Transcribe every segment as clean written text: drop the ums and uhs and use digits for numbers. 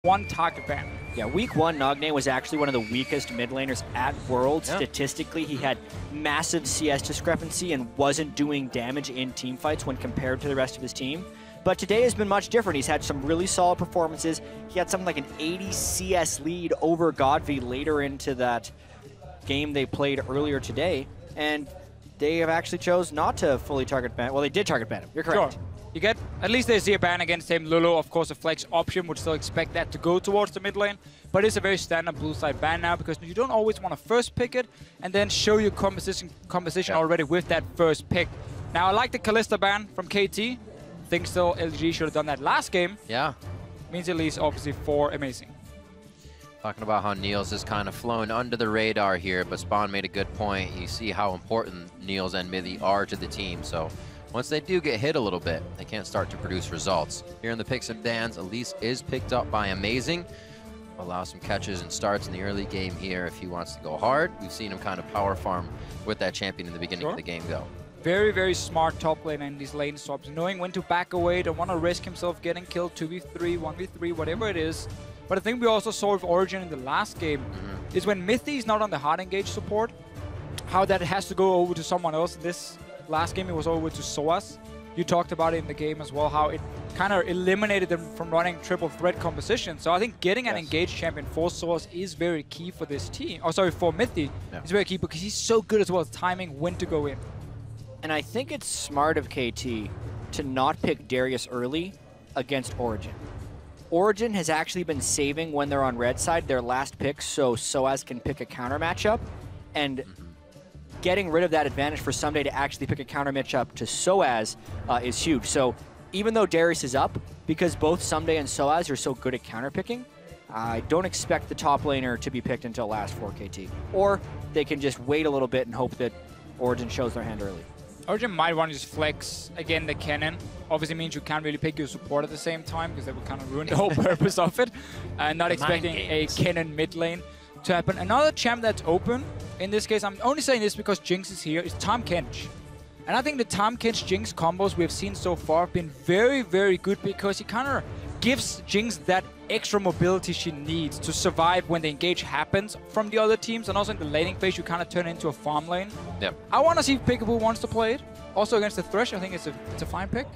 one target ban. Yeah, week 1, Nagne was actually one of the weakest mid laners at Worlds. Yeah. Statistically, he had massive CS discrepancy and wasn't doing damage in team fights when compared to the rest of his team. But today has been much different. He's had some really solid performances. He had something like an 80 CS lead over Godmode later into that game they played earlier today. And they have actually chose not to fully target ban. Well, they did target ban him. You're correct. Sure. You get, at least they see a ban against him. Lulu, of course, a flex option. Would still expect that to go towards the mid lane. But it's a very standard blue side ban now because you don't always want to first pick it and then show your composition already with that first pick. Now, I like the Kalista ban from KT. I think still LG should have done that last game. Yeah. Means at least, obviously, 4 amazing. Talking about how Niels is kind of flown under the radar here, but Spawn made a good point. You see how important Niels and Mithy are to the team. So once they do get hit a little bit, they can't start to produce results. Here in the picks and bans, Elise is picked up by Amazing. Allow some catches and starts in the early game here if he wants to go hard. We've seen him kind of power farm with that champion in the beginning of the game, though. Very, very smart top lane in these lane swaps, knowing when to back away, don't want to risk himself getting killed 2v3, 1v3, whatever it is. But I think we also saw with Origen in the last game is when Mithy is not on the hard engage support, how that has to go over to someone else. This last game it was over to Soaz. You talked about it in the game as well, how it kind of eliminated them from running triple threat composition. So I think getting an engaged champion for Soaz is very key for this team. Oh, sorry, for Mithy. It's very key because he's so good as well as timing when to go in. And I think it's smart of KT to not pick Darius early against Origen. Origen has actually been saving when they're on red side their last pick so Soaz can pick a counter matchup, and getting rid of that advantage for Someday to actually pick a counter matchup to Soaz is huge. So even though Darius is up, because both Someday and Soaz are so good at counter picking, I don't expect the top laner to be picked until last for KT. Or they can just wait a little bit and hope that Origen shows their hand early. Origen might want to just flex, again, the cannon. Obviously means you can't really pick your support at the same time because that would kind of ruin the whole purpose of it. Not expecting a cannon mid lane to happen. Another champ that's open, in this case, I'm only saying this because Jinx is here, is Tahm Kench. And I think the Tahm Kench Jinx combos we've seen so far have been very, very good because he kind of gives Jinx that extra mobility she needs to survive when the engage happens from the other teams, and also in the laning phase you kind of turn into a farm lane. Yep. I want to see if Peekaboo wants to play it. Also against the Thresh, I think it's a fine pick.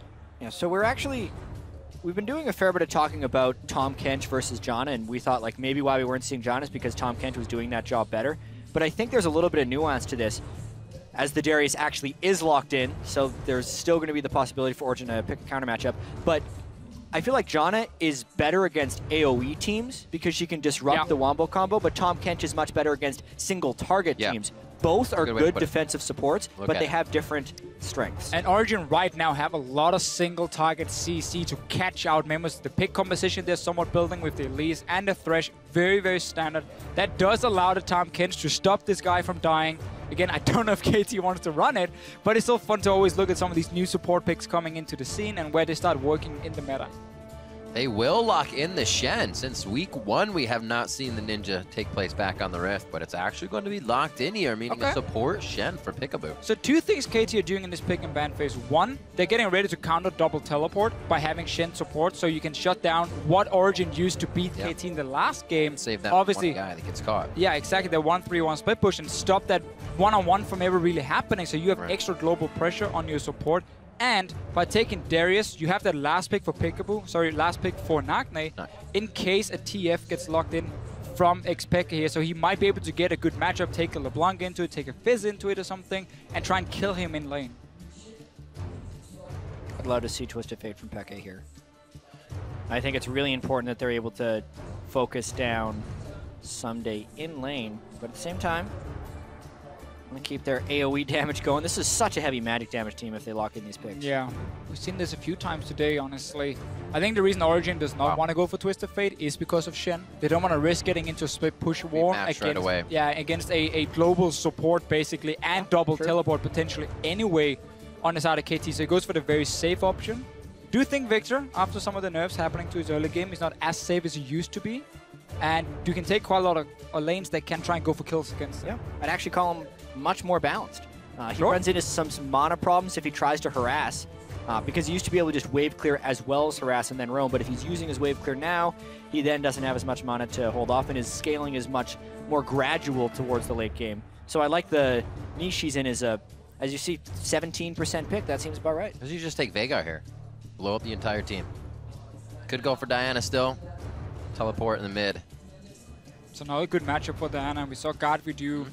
Yeah, so we've been doing a fair bit of talking about Tahm Kench versus Janna, and we thought like maybe why we weren't seeing Janna is because Tahm Kench was doing that job better. But I think there's a little bit of nuance to this, as the Darius actually is locked in, so there's still going to be the possibility for Origen to pick a counter matchup. But I feel like Janna is better against AoE teams because she can disrupt the Wombo combo, but Tahm Kench is much better against single target teams. Both are good defensive supports, but they have different strengths. And Origen right now have a lot of single target CC to catch out members. The pick composition they're somewhat building with the Elise and the Thresh, very, very standard. That does allow the Tahm Kench to stop this guy from dying. Again, I don't know if KT wants to run it, but it's still fun to always look at some of these new support picks coming into the scene and where they start working in the meta. They will lock in the Shen. Since week 1, we have not seen the Ninja take place back on the Rift, but it's actually going to be locked in here, meaning a support Shen for Peekaboo. So 2 things KT are doing in this pick and ban phase. 1, they're getting ready to counter double teleport by having Shen support, so you can shut down what Origen used to beat KT in the last game. Save that obviously one guy that gets caught. Yeah, exactly. The 1-3-1 split push and stop that one-on-one from ever really happening, so you have extra global pressure on your support. And by taking Darius, you have that last pick for Peekaboo, sorry, last pick for Nagne, in case a TF gets locked in from Xpeke here. So he might be able to get a good matchup, take a LeBlanc into it, take a Fiss into it or something, and try and kill him in lane. I'd love to see Twisted Fate from Peke here. I think it's really important that they're able to focus down Someday in lane, but at the same time, want to keep their AoE damage going. This is such a heavy magic damage team if they lock in these picks. Yeah, we've seen this a few times today, honestly. I think the reason Origen does not want to go for Twisted Fate is because of Shen. They don't want to risk getting into a split push war against a global support, basically, and double teleport, potentially, anyway, on the side of KT. So he goes for the very safe option. Do think Victor, after some of the nerfs happening to his early game, is not as safe as he used to be. And you can take quite a lot of lanes that can try and go for kills against him. Yeah, I'd actually call him much more balanced. He runs into some mana problems if he tries to harass, because he used to be able to just wave clear as well as harass and then roam, but if he's using his wave clear now, he then doesn't have as much mana to hold off, and his scaling is much more gradual towards the late game. So I like the niche he's in as you see, 17% pick. That seems about right. Because you just take Veigar here. Blow up the entire team. Could go for Diana still. Teleport in the mid. It's another good matchup for Diana. We saw Godmode do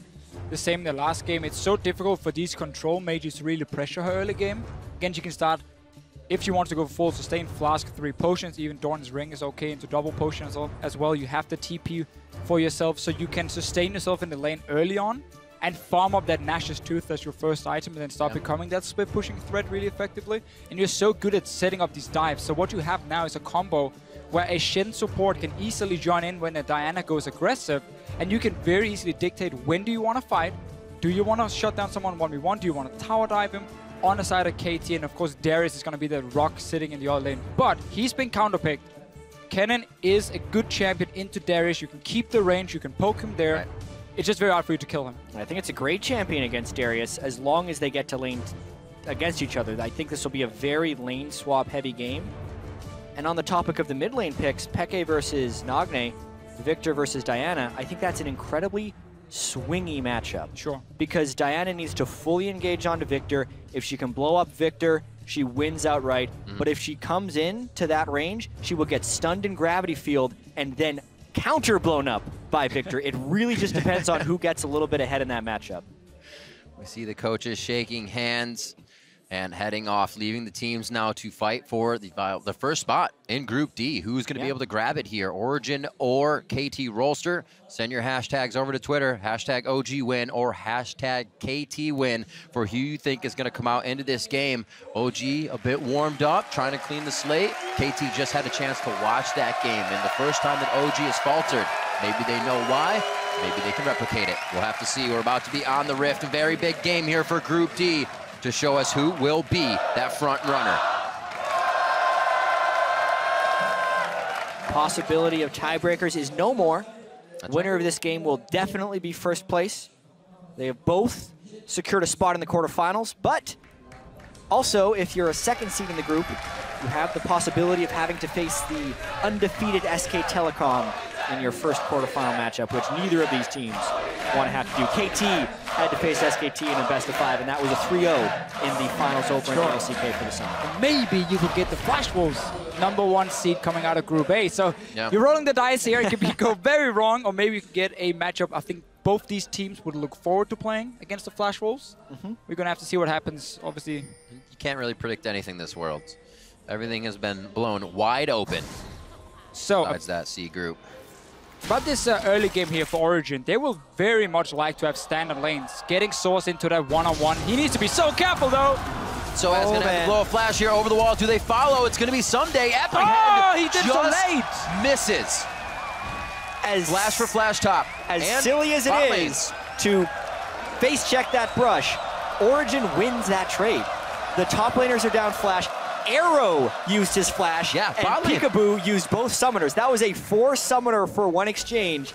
the same in the last game. It's so difficult for these control mages to really pressure her early game. Again, she can start, if she wants to go full sustain, flask 3 potions. Even Dorn's Ring is okay into double potions as well. You have the TP for yourself, so you can sustain yourself in the lane early on and farm up that Nash's Tooth as your first item and then start becoming that split pushing threat really effectively. And you're so good at setting up these dives. So what you have now is a combo where a Shen support can easily join in when a Diana goes aggressive, and you can very easily dictate when do you want to fight. Do you want to shut down someone 1v1? Do you want to tower dive him? On the side of KT, and of course Darius is going to be the rock sitting in the other lane. But he's been counterpicked. Kennen is a good champion into Darius. You can keep the range, you can poke him there. Right. It's just very hard for you to kill him. I think it's a great champion against Darius as long as they get to lane against each other. I think this will be a very lane swap heavy game. And on the topic of the mid lane picks, Peke versus Nagne, Victor versus Diana, I think that's an incredibly swingy matchup. Sure. Because Diana needs to fully engage onto Victor. If she can blow up Victor, she wins outright. But if she comes in to that range, she will get stunned in gravity field and then counter blown up by Victor. It really just depends on who gets a little bit ahead in that matchup. We see the coaches shaking hands and heading off, leaving the teams now to fight for the first spot in Group D. Who's going to be able to grab it here? Origen or KT Rolster? Send your hashtags over to Twitter, hashtag OGWin or hashtag KTWin for who you think is going to come out into this game. OG a bit warmed up, trying to clean the slate. KT just had a chance to watch that game, and the first time that OG has faltered, maybe they know why. Maybe they can replicate it. We'll have to see. We're about to be on the Rift. A very big game here for Group D to show us who will be that front runner. Possibility of tiebreakers is no more. Winner of this game will definitely be first place. They have both secured a spot in the quarterfinals, but also if you're a second seed in the group, you have the possibility of having to face the undefeated SK Telecom in your first quarterfinal matchup, which neither of these teams want to have to do. KT had to face SKT in a best-of-5, and that was a 3-0 in the finals opener in LCK for the summer. Maybe you could get the Flash Wolves #1 seed coming out of Group A. So you're rolling the dice here. It could go very wrong, or maybe you could get a matchup I think both these teams would look forward to playing against the Flash Wolves. We're going to have to see what happens, obviously. You can't really predict anything this world. Everything has been blown wide open. So besides that C group. About this early game here for Origen, they will very much like to have standard lanes. Getting Source into that one-on-one. He needs to be so careful, though. So as going to have to blow a flash here over the wall. Do they follow? It's going to be Someday. Epic Head he did just so late. Misses. As flash for flash top. As silly as it is to face check that brush, Origen wins that trade. The top laners are down flash. Arrow used his flash, and Peekaboo used both summoners. That was a 4-summoner for 1 exchange,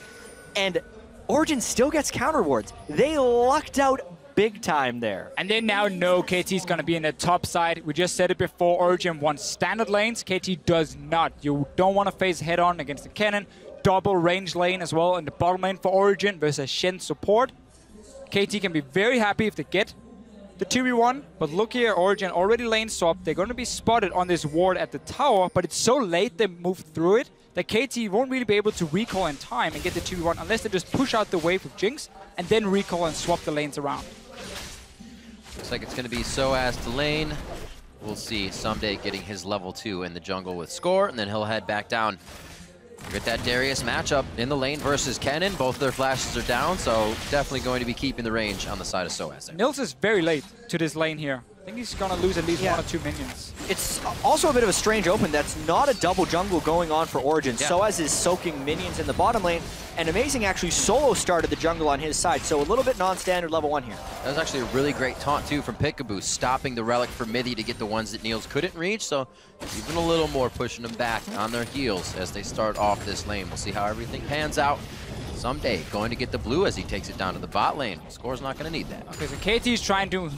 and Origen still gets counter wards. They lucked out big time there. And they now know KT's going to be in the top side. We just said it before, Origen wants standard lanes. KT does not. You don't want to face head-on against the cannon. Double range lane as well in the bottom lane for Origen versus Shen support. KT can be very happy if they get the 2v1, but look here, Origen already lane swapped. They're going to be spotted on this ward at the tower, but it's so late they moved through it that KT won't really be able to recall in time and get the 2v1 unless they just push out the wave with Jinx and then recall and swap the lanes around. Looks like it's going to be Soaz to lane. We'll see Someday getting his level 2 in the jungle with Score, and then he'll head back down. Get that Darius matchup in the lane versus Kennen. Both their flashes are down, so definitely going to be keeping the range on the side of Soaz there. Nils is very late to this lane here. I think he's going to lose at least 1 or 2 minions. It's also a bit of a strange open. That's not a double jungle going on for Origen. Soaz is soaking minions in the bottom lane, and Amazing actually solo started the jungle on his side, so a little bit non-standard level 1 here. That was actually a really great taunt, too, from Peekaboo, stopping the Relic for Mithy to get the ones that Niels couldn't reach, so even a little more pushing them back on their heels as they start off this lane. We'll see how everything pans out. Someday going to get the blue as he takes it down to the bot lane. Score's not going to need that. Okay, so KT is trying to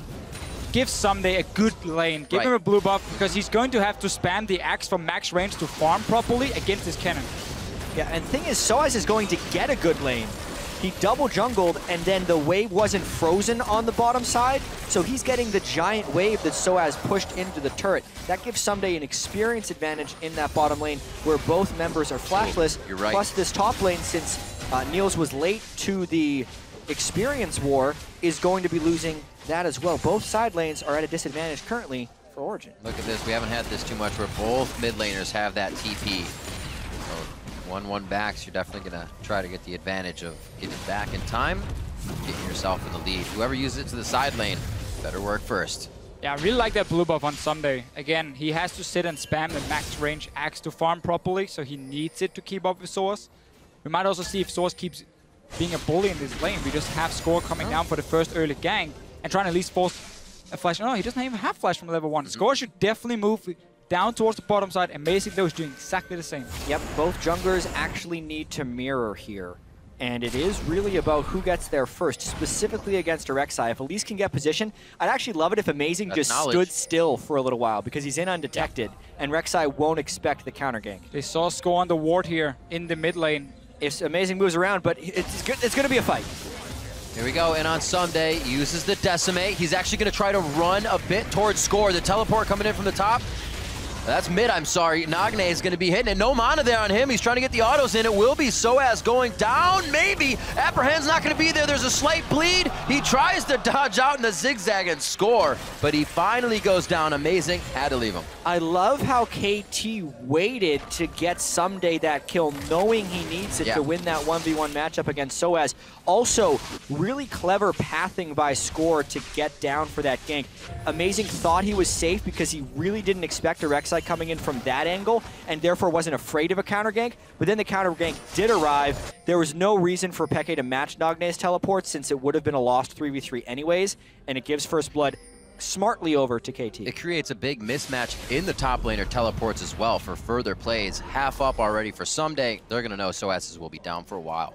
give Someday a good lane. Give him a blue buff, because he's going to have to spam the axe from max range to farm properly against his cannon. Yeah, and the thing is, Soaz is going to get a good lane. He double jungled, and then the wave wasn't frozen on the bottom side, so he's getting the giant wave that Soaz pushed into the turret. That gives Someday an experience advantage in that bottom lane, where both members are flashless. You're right. Plus this top lane, since Niels was late to the experience war, is going to be losing that as well. Both side lanes are at a disadvantage currently for Origen. Look at this. We haven't had this too much where both mid laners have that TP. So 1-1 backs, you're definitely going to try to get the advantage of getting back in time, getting yourself in the lead. Whoever uses it to the side lane, better work first. Yeah, I really like that blue buff on Someday. Again, he has to sit and spam the max range axe to farm properly, so he needs it to keep up with Source. We might also see if Source keeps being a bully in this lane. We just have Score coming down for the first early gank and trying to at least force a flash. No, he doesn't even have flash from level 1. Score should definitely move down towards the bottom side. Amazing though is doing exactly the same. Yep, both junglers actually need to mirror here. And it is really about who gets there first, specifically against a Rek'Sai. If Elise can get position, I'd actually love it if Amazing just stood still for a little while, because he's in undetected, and Rek'Sai won't expect the counter gank. They saw Score on the ward here in the mid lane. If Amazing moves around, but it's going to be a fight. Here we go, and on Someday, uses the Decimate. He's actually going to try to run a bit towards Score. The teleport coming in from the top. That's mid, I'm sorry. Nagne is going to be hitting it. No mana there on him. He's trying to get the autos in. It will be Soaz going down, maybe. Apprehend's not going to be there. There's a slight bleed. He tries to dodge out in the zigzag and Score, but he finally goes down. Amazing. Had to leave him. I love how KT waited to get Someday that kill, knowing he needs it to win that 1v1 matchup against Soaz. Also, really clever pathing by Score to get down for that gank. Amazing thought he was safe because he really didn't expect a Rek'Sai coming in from that angle, and therefore wasn't afraid of a counter gank. But then the counter gank did arrive. There was no reason for Peke to match Nagne's teleport, since it would have been a lost 3v3 anyways, and it gives First Blood smartly over to KT. It creates a big mismatch in the top laner teleports as well for further plays. Half up already for Someday. They're going to know Soaz will be down for a while.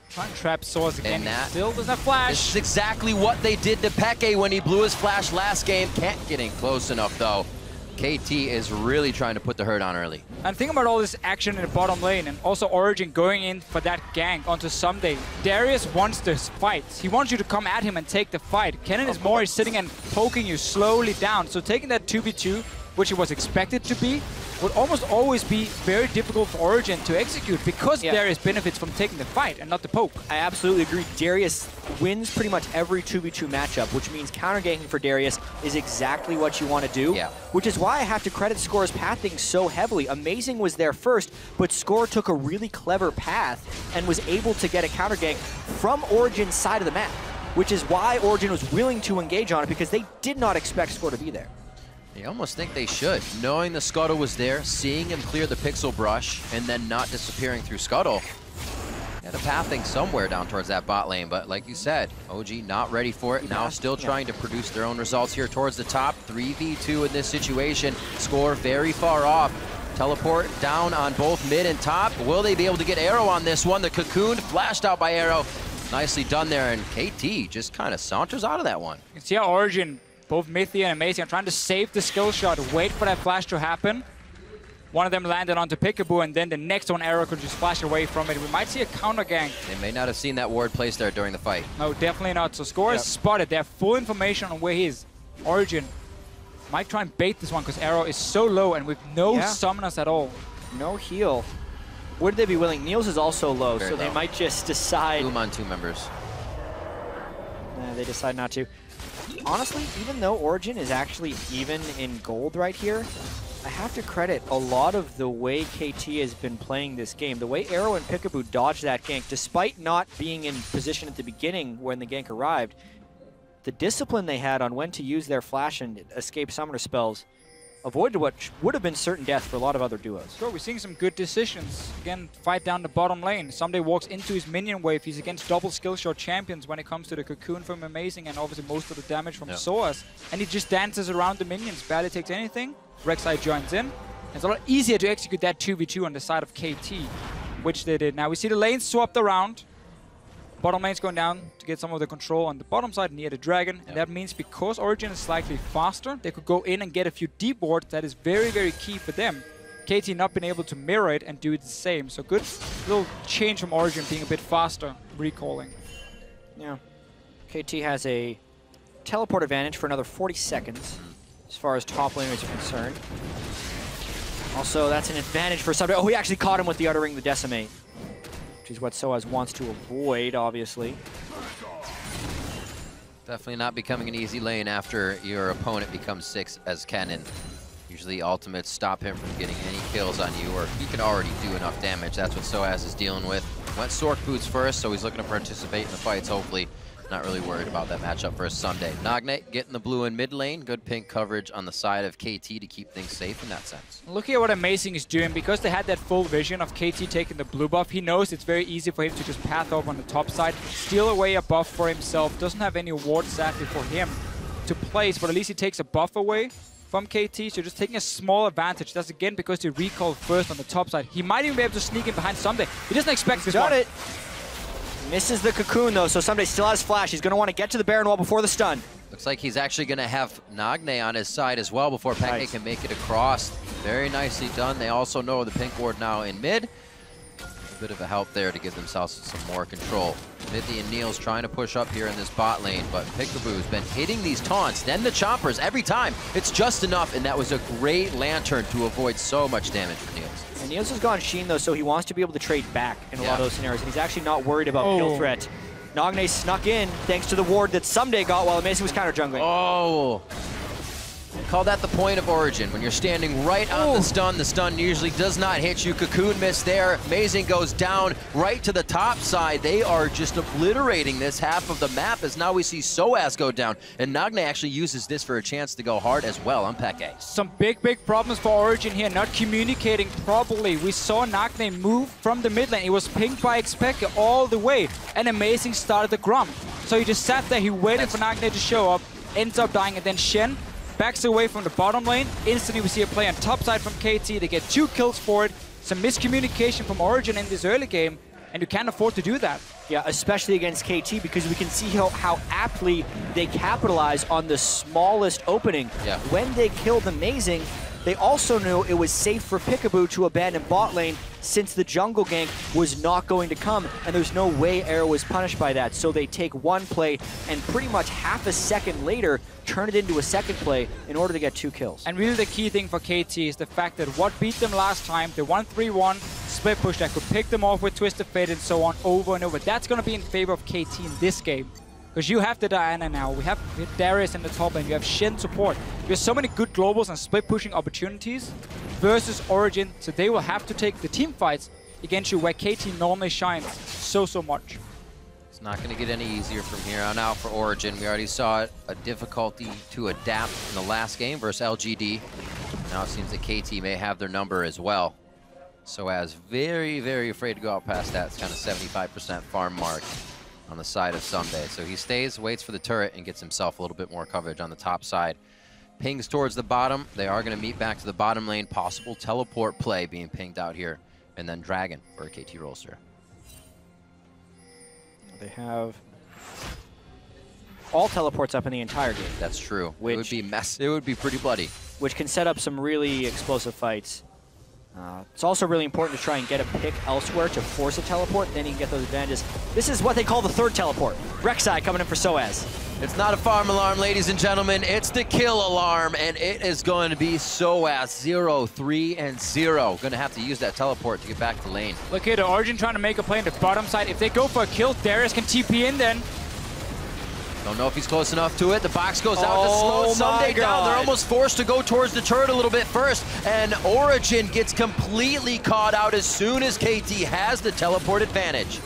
Trying to trap Soaz again. Still doesn't have flash. This is exactly what they did to Peke when he blew his flash last game. Can't get in close enough though. KT is really trying to put the hurt on early. And think about all this action in the bottom lane, and also Origen going in for that gank onto Someday. Darius wants this fight. He wants you to come at him and take the fight. Kennen is more sitting and poking you slowly down. So taking that 2v2, which it was expected to be, would almost always be very difficult for Origen to execute, because Darius benefits from taking the fight and not the poke. I absolutely agree. Darius wins pretty much every 2v2 matchup, which means counter-ganking for Darius is exactly what you want to do, which is why I have to credit Score's pathing so heavily. Amazing was there first, but Score took a really clever path and was able to get a counter-gank from Origen's side of the map, which is why Origen was willing to engage on it, because they did not expect Score to be there. You almost think they should, knowing the Scuttle was there, seeing him clear the pixel brush, and then not disappearing through Scuttle. Had a pathing somewhere down towards that bot lane, but like you said, OG not ready for it. Now still trying to produce their own results here towards the top. 3v2 in this situation. Score very far off. Teleport down on both mid and top. Will they be able to get Arrow on this one? The Cocoon flashed out by Arrow. Nicely done there, and KT just kind of saunters out of that one. You can see how Origen, both Mythi and Amazing, are trying to save the skill shot, wait for that flash to happen. One of them landed onto Peekaboo, and then the next one, Arrow, could just flash away from it. We might see a counter gank. They may not have seen that ward placed there during the fight. No, definitely not. So Score is spotted. They have full information on where he is. Origen might try and bait this one, because Arrow is so low and with no summoners at all. No heal. Would they be willing? Niels is also low, so they might just decide. Boom on 2 members. They decide not to. Honestly, even though Origen is actually even in gold right here, I have to credit a lot of the way KT has been playing this game. The way Arrow and Peekaboo dodged that gank, despite not being in position at the beginning when the gank arrived, the discipline they had on when to use their flash and escape summoner spells avoided what would have been certain death for a lot of other duos. So we're seeing some good decisions. Again, fight down the bottom lane. Someday walks into his minion wave. He's against double skill shot champions when it comes to the Cocoon from Amazing and obviously most of the damage from Soaz. And he just dances around the minions, barely takes anything. Rek'Sai joins in. It's a lot easier to execute that 2v2 on the side of KT, which they did. Now we see the lanes swapped around. Bottom lane's going down to get some of the control on the bottom side near the dragon. And that means because Origen is slightly faster, they could go in and get a few deep wards. That is very, very key for them. KT not being able to mirror it and do it the same. So good little change from Origen being a bit faster, recalling. Yeah. KT has a teleport advantage for another 40 seconds as far as top laners are concerned. Also, that's an advantage for somebody. Oh, he actually caught him with the Uttering the Decimate, which is what Soaz wants to avoid, obviously. Definitely not becoming an easy lane after your opponent becomes 6 as Cannon. Usually ultimates stop him from getting any kills on you, or he can already do enough damage. That's what Soaz is dealing with. Went Sork Boots first, so he's looking to participate in the fights, hopefully. Not really worried about that matchup for Sunday. Nagne getting the blue in mid lane. Good pink coverage on the side of KT to keep things safe in that sense. Look at what Amazing is doing. Because they had that full vision of KT taking the blue buff, he knows it's very easy for him to just path over on the top side, steal away a buff for himself. Doesn't have any ward sadly for him to place, but at least he takes a buff away from KT, so just taking a small advantage. That's again because they recall first on the top side. He might even be able to sneak in behind Someday. He doesn't expect this one. Got it. Misses the cocoon though, so Someday still has flash. He's going to want to get to the Baron wall before the stun. Looks like he's actually going to have Nagne on his side as well before Peke can make it across. Very nicely done. They also know the pink ward now in mid. A bit of a help there to give themselves some more control. Mithy and Neil's trying to push up here in this bot lane, but Peekaboo's been hitting these taunts, then the choppers every time. It's just enough, and that was a great lantern to avoid so much damage for Niels. And Niels has gone Sheen though, so he wants to be able to trade back in a lot of those scenarios, and he's actually not worried about kill threat. Nagne snuck in thanks to the ward that Someday got while Amazing was counter jungling. Oh! Call that the point of Origen. When you're standing right on the stun usually does not hit you. Cocoon missed there. Amazing goes down right to the top side. They are just obliterating this half of the map as now we see Soaz go down. And Nagne actually uses this for a chance to go hard as well on Peke. Some big problems for Origen here, not communicating properly. We saw Nagne move from the mid lane. It was pinged by Xpeke all the way. And Amazing started the Grump. So he just sat there, he waited for Nagne to show up, ends up dying, and then Shen backs away from the bottom lane. Instantly we see a play on top side from KT. They get 2 kills for it. Some miscommunication from Origen in this early game, and you can't afford to do that. Yeah, especially against KT, because we can see how aptly they capitalize on the smallest opening. Yeah. When they killed Amazing, they also knew it was safe for Peekaboo to abandon bot lane since the jungle gank was not going to come, and there's no way Arrow was punished by that. So they take one play and pretty much half a second later turn it into a second play in order to get 2 kills. And really the key thing for KT is the fact that what beat them last time, the 1-3-1 split push that could pick them off with Twisted Fate and so on over and over. That's going to be in favor of KT in this game. Because you have the Diana now, we have Darius in the top lane, you have Shen support. There's so many good globals and split pushing opportunities versus Origen, so they will have to take the team fights against you where KT normally shines so much. It's not going to get any easier from here on out for Origen. We already saw a difficulty to adapt in the last game versus LGD. Now it seems that KT may have their number as well. Soaz very afraid to go out past that. It's kind of 75% farm mark on the side of Someday. So he stays, waits for the turret, and gets himself a little bit more coverage on the top side. Pings towards the bottom. They are going to meet back to the bottom lane. Possible teleport play being pinged out here. And then Dragon for a KT Rolster. They have all teleports up in the entire game. That's true. Which, it would be mess. It would be pretty bloody. Which can set up some really explosive fights. It's also really important to try and get a pick elsewhere to force a teleport, then you can get those advantages. This is what they call the third teleport. Rek'Sai coming in for Soaz. It's not a farm alarm, ladies and gentlemen. It's the kill alarm, and it is going to be Soaz 0-3-0. Going to have to use that teleport to get back to lane. Look here, the Origen trying to make a play on the bottom side. If they go for a kill, Darius can TP in then. Don't know if he's close enough to it. The box goes out to slow Someday down. They're almost forced to go towards the turret a little bit first. And Origen gets completely caught out as soon as KT has the teleport advantage.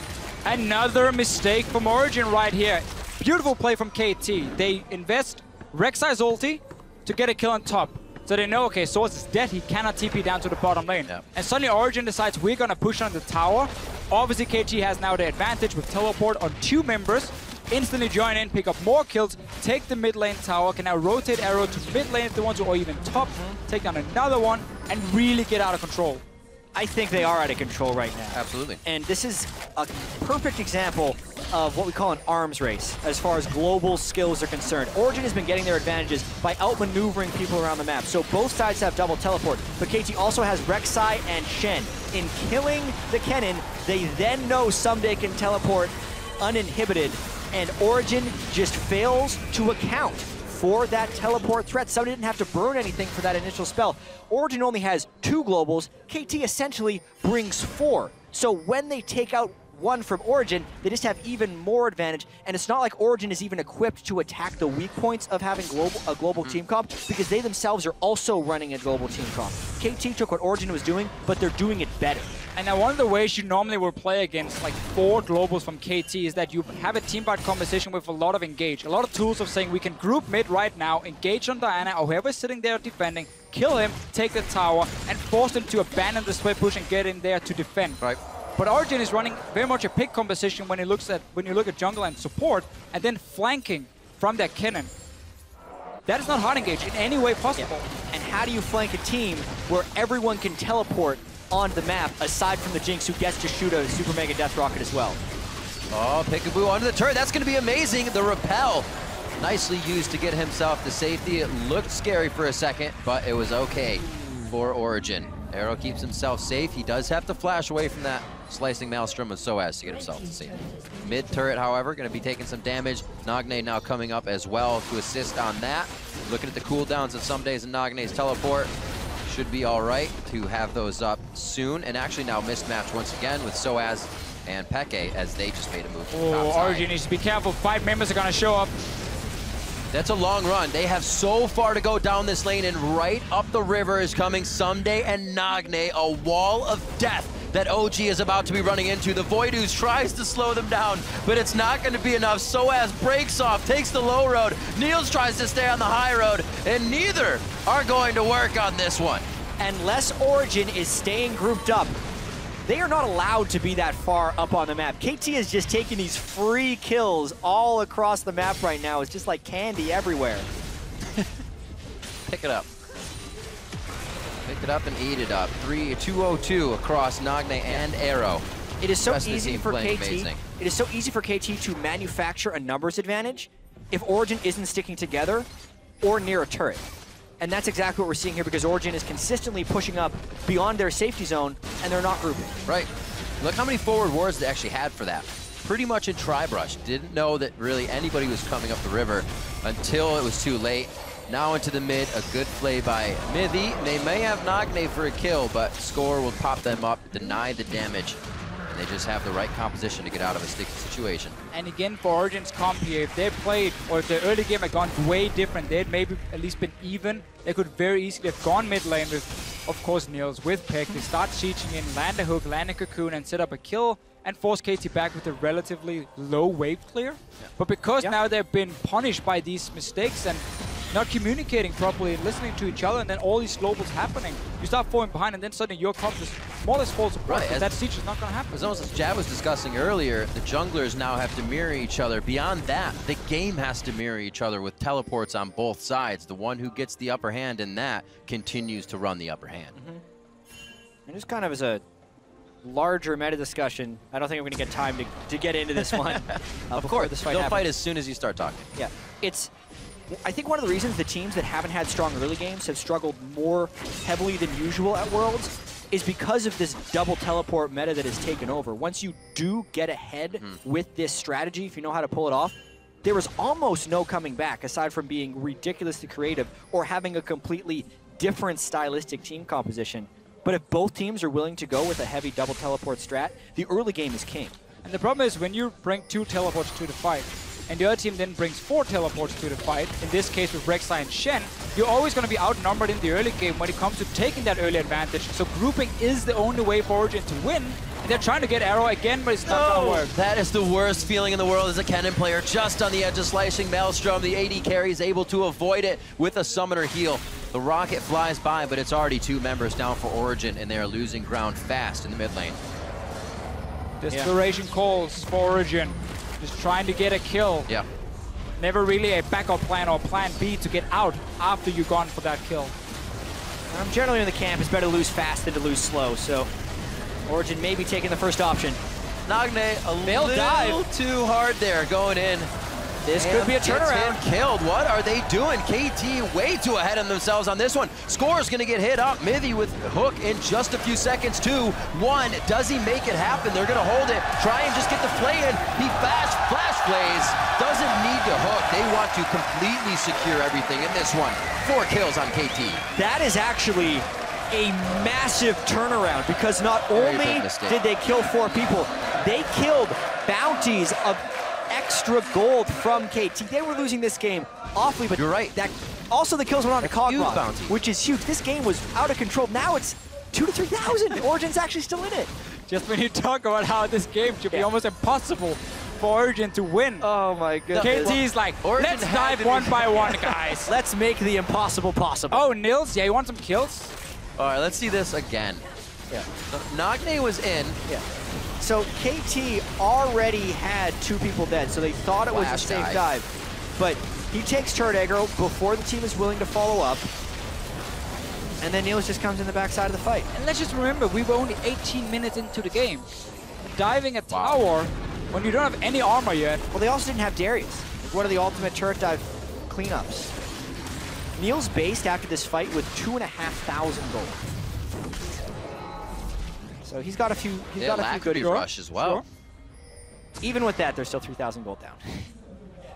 Another mistake from Origen right here. Beautiful play from KT. They invest Rek'Sai's ulti to get a kill on top. So they know, okay, Soaz is dead. He cannot TP down to the bottom lane. Yep. And suddenly Origen decides we're going to push on the tower. Obviously, KT has now the advantage with teleport on 2 members. Instantly join in, pick up more kills, take the mid lane tower, can now rotate Arrow to mid lane if they want to, or even top, take down another one, and really get out of control. I think they are out of control right now. Absolutely. And this is a perfect example of what we call an arms race as far as global skills are concerned. Origen has been getting their advantages by outmaneuvering people around the map. So both sides have double teleport, but KT also has Rek'Sai and Shen. In killing the Kennen, they then know someday can teleport uninhibited, and Origen just fails to account for that teleport threat. Somebody didn't have to burn anything for that initial spell. Origen only has 2 globals. KT essentially brings 4. So when they take out one from Origen, they just have even more advantage, and it's not like Origen is even equipped to attack the weak points of having a global team comp, because they themselves are also running a global team comp. KT took what Origen was doing, but they're doing it better. And now one of the ways you normally will play against like 4 globals from KT is that you have a team fight composition with a lot of engage. A lot of tools of saying we can group mid right now, engage on Diana, or whoever's sitting there defending, kill him, take the tower, and force them to abandon the split push and get in there to defend. Right. But Origen is running very much a pick composition when you look at jungle and support, and then flanking from that Kennen. That is not hard engage in any way possible. Yeah. And how do you flank a team where everyone can teleport on the map, aside from the Jinx, who gets to shoot a Super Mega Death Rocket as well? Oh, Peekaboo onto the turret. That's going to be amazing. The repel, nicely used to get himself to safety. It looked scary for a second, but it was okay for Origen. Arrow keeps himself safe. He does have to flash away from that slicing maelstrom of Soaz to get himself to safety. Mid turret, however, going to be taking some damage. Nagne now coming up as well to assist on that. Looking at the cooldowns of some days in Nagne's teleport. Should be all right to have those up soon. And actually now mismatch once again with Soaz and Peke as they just made a move to the top side. Origen needs to be careful. 5 members are going to show up. That's a long run. They have so far to go down this lane, and right up the river is coming Someday and Nagne, a wall of death that OG is about to be running into. The Voidooz tries to slow them down, but it's not going to be enough. Soaz breaks off, takes the low road. Niels tries to stay on the high road, and neither are going to work on this one. Unless Origen is staying grouped up, they are not allowed to be that far up on the map. KT is just taking these free kills all across the map right now. It's just like candy everywhere. Pick it up. Pick it up and eat it up. 202 across Nagne and Arrow. It is so Rest of the easy team for playing KT. amazing. It is so easy for KT to manufacture a numbers advantage if Origen isn't sticking together or near a turret. And that's exactly what we're seeing here, because Origen is consistently pushing up beyond their safety zone, and they're not grouping. Right. Look how many forward wards they actually had for that. Pretty much in tri-brush. Didn't know that really anybody was coming up the river until it was too late. Now into the mid, a good play by Mithy. They may have Nagne for a kill, but Score will pop them up, deny the damage. And they just have the right composition to get out of a sticky situation. And again, for Origen's comp here, if they played, or if the early game had gone way different, they'd maybe at least been even. They could very easily have gone mid lane with, of course, Niels with Peck. They start sieging in, land a hook, land a cocoon, and set up a kill, and force KT back with a relatively low wave clear. Yeah. But because now they've been punished by these mistakes and not communicating properly and listening to each other, and then all these globals happening, you start falling behind, and then suddenly your comp just more or less falls apart. Right, that siege is not going to happen. As almost as Jab was discussing earlier, the junglers now have to mirror each other. Beyond that, the game has to mirror each other with teleports on both sides. The one who gets the upper hand in that continues to run the upper hand. And just kind of as a larger meta discussion, I don't think we're going to get time to get into this one. Of course, this they'll fight as soon as you start talking. Yeah, I think one of the reasons the teams that haven't had strong early games have struggled more heavily than usual at Worlds is because of this double teleport meta that has taken over. Once you do get ahead with this strategy, if you know how to pull it off, there is almost no coming back aside from being ridiculously creative or having a completely different stylistic team composition. But if both teams are willing to go with a heavy double teleport strat, the early game is king. And the problem is when you bring 2 teleports to the fight, and the other team then brings 4 teleports to the fight, in this case with Rek'Sai and Shen, you're always going to be outnumbered in the early game when it comes to taking that early advantage. So grouping is the only way for Origen to win, and they're trying to get Arrow again, but it's not going to work. That is the worst feeling in the world as a Kennen player, just on the edge of slicing Maelstrom. The AD carry is able to avoid it with a summoner heal. The rocket flies by, but it's already 2 members down for Origen, and they are losing ground fast in the mid lane. Desperation calls for Origen. Just trying to get a kill. Yeah. Never really a backup plan or plan B to get out after you've gone for that kill. Generally in the camp, it's better to lose fast than to lose slow, so Origen may be taking the first option. Nagne a They'll little dive. too hard there going in. This could be a Gets him turnaround. killed. What are they doing? KT way too ahead of themselves on this one. Score's gonna get hit up. Mithy with hook in just a few seconds. 2-1. Does he make it happen? They're gonna hold it. Try and just get the play in. He flash plays. Doesn't need to hook. They want to completely secure everything in this one. 4 kills on KT. That is actually a massive turnaround because not only did they kill 4 people, they killed bounties of extra gold from KT. They were losing this game awfully, but you're right. That also the kills went on to Cogmode, bounty, which is huge. This game was out of control. Now it's 2,000 to 3,000. Origen's actually still in it. Just when you talk about how this game should be almost impossible for Origen to win. Oh my goodness. KT's like, Origen let's dive one by one, guys. Let's make the impossible possible. Oh, Nils, yeah, you want some kills? All right, let's see this again. Yeah. So Nagne was in. Yeah. So KT already had 2 people dead, so they thought it was a safe dive. But he takes turret aggro before the team is willing to follow up. And then Niels just comes in the backside of the fight. And let's just remember, we were only 18 minutes into the game. Diving a tower when you don't have any armor yet. Well, they also didn't have Darius. Like one of the ultimate turret dive cleanups. Niels based after this fight with 2,500 gold. So he's got a few. He's got a few good rush as well. Sure. Even with that, they're still 3,000 gold down.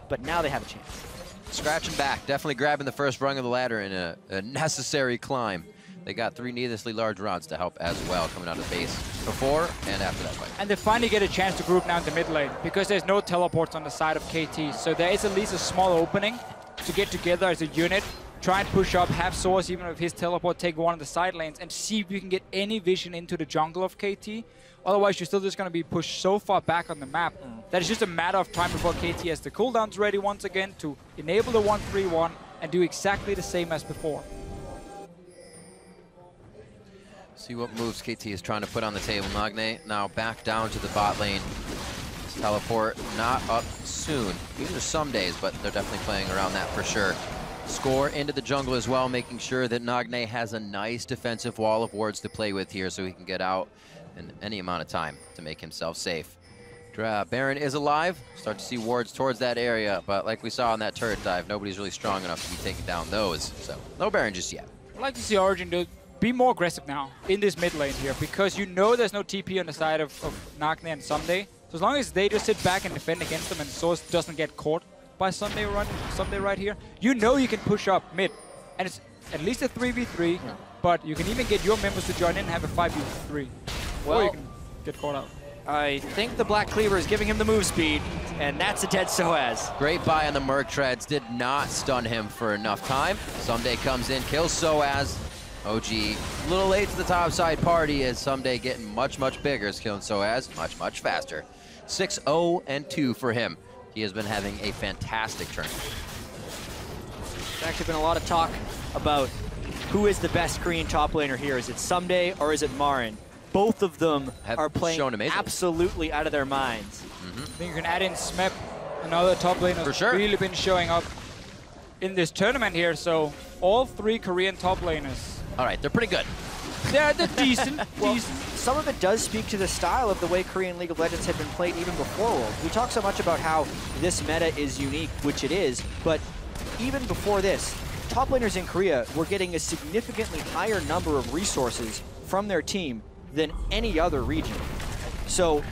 But now they have a chance. Scratching back, definitely grabbing the first rung of the ladder in a necessary climb. They got 3 needlessly large rounds to help as well coming out of the base before and after that fight. And they finally get a chance to group now in the mid lane because there's no teleports on the side of KT. So there is at least a small opening to get together as a unit, try and push up, have Source even with his teleport, take one of the side lanes and see if you can get any vision into the jungle of KT. Otherwise, you're still just going to be pushed so far back on the map that it's just a matter of time before KT has the cooldowns ready once again to enable the 1-3-1 and do exactly the same as before. See what moves KT is trying to put on the table. Nagne now back down to the bot lane. Teleport not up soon. These are some days, but they're definitely playing around that for sure. Score into the jungle as well, making sure that Nagne has a nice defensive wall of wards to play with here so he can get out in any amount of time to make himself safe. Baron is alive. Start to see wards towards that area, but like we saw on that turret dive, nobody's really strong enough to be taking down those. So no Baron just yet. I'd like to see Origen be more aggressive now in this mid lane here because you know there's no TP on the side of Nagne and Sunday. So as long as they just sit back and defend against them and Source doesn't get caught by Sunday right here, you know you can push up mid. And it's at least a 3v3, but you can even get your members to join in and have a 5v3. Well, or you can get caught out. I think the Black Cleaver is giving him the move speed, and that's a dead Soaz. Great buy on the Merc Treads. Did not stun him for enough time. Someday comes in, kills Soaz. OG a little late to the top side party as Someday getting much, much bigger. Is killing Soaz much, much faster. 6-0-2 for him. He has been having a fantastic tournament. There's actually been a lot of talk about who is the best Korean top laner here. Is it Someday or is it Marin? Both of them are playing absolutely out of their minds. I think you can add in Smep, another top laner who's really been showing up in this tournament here. So all 3 Korean top laners. All right, they're pretty good. They're decent. Some of it does speak to the style of the way Korean League of Legends had been played even before Worlds. We talk so much about how this meta is unique, which it is, but even before this, top laners in Korea were getting a significantly higher number of resources from their team than any other region. So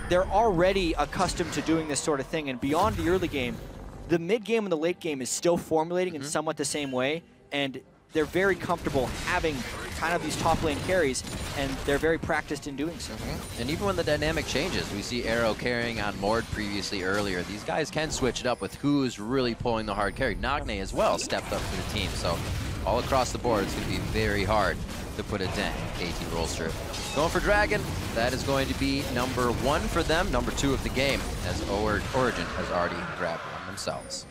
they're already accustomed to doing this sort of thing, and beyond the early game, the mid game and the late game is still formulating in somewhat the same way, and they're very comfortable having kind of these top lane carries, and they're very practiced in doing so. And even when the dynamic changes, we see Arrow carrying on Mord previously earlier. These guys can switch it up with who's really pulling the hard carry. Nagne as well stepped up for the team, so all across the board, it's going to be very hard to put a dent in KT Rolster. Going for Dragon, that is going to be number 1 for them, number 2 of the game, as Origen has already grabbed one themselves.